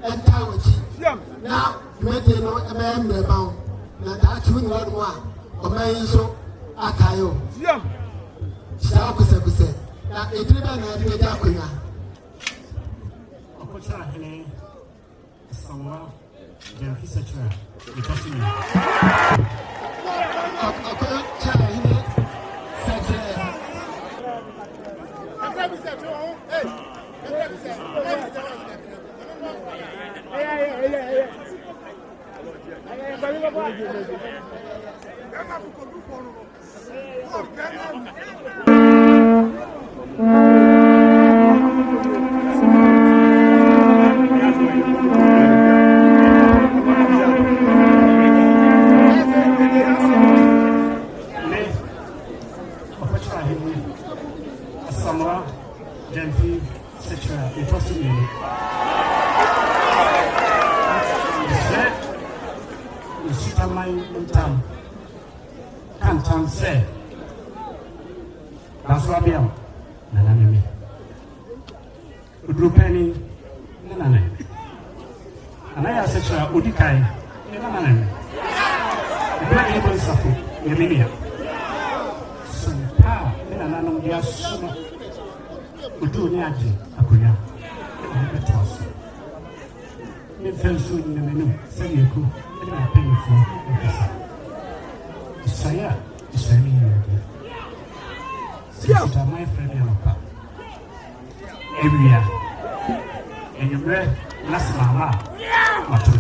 and Tawachi. Now, Mete no a man the bound. Now that you know one, or may so Akayo. Sakusabuse. Now, it didn't have to get up with her. Opportunity, someone, Jennifer Setcher, because you Samoa, Jennifer Setcher, because you Can't say that's what I am. Nanami. Udrupeni, Nanane. And I asked Udikai, Nanane. The black people suffer, Yeminia. Some power, Nanano Yasuma. Udu Niaji, Akuya. If I'm soon in the menu, say you could, and I pay you for Saya is very good. My friend, every year, and you read last mama, what to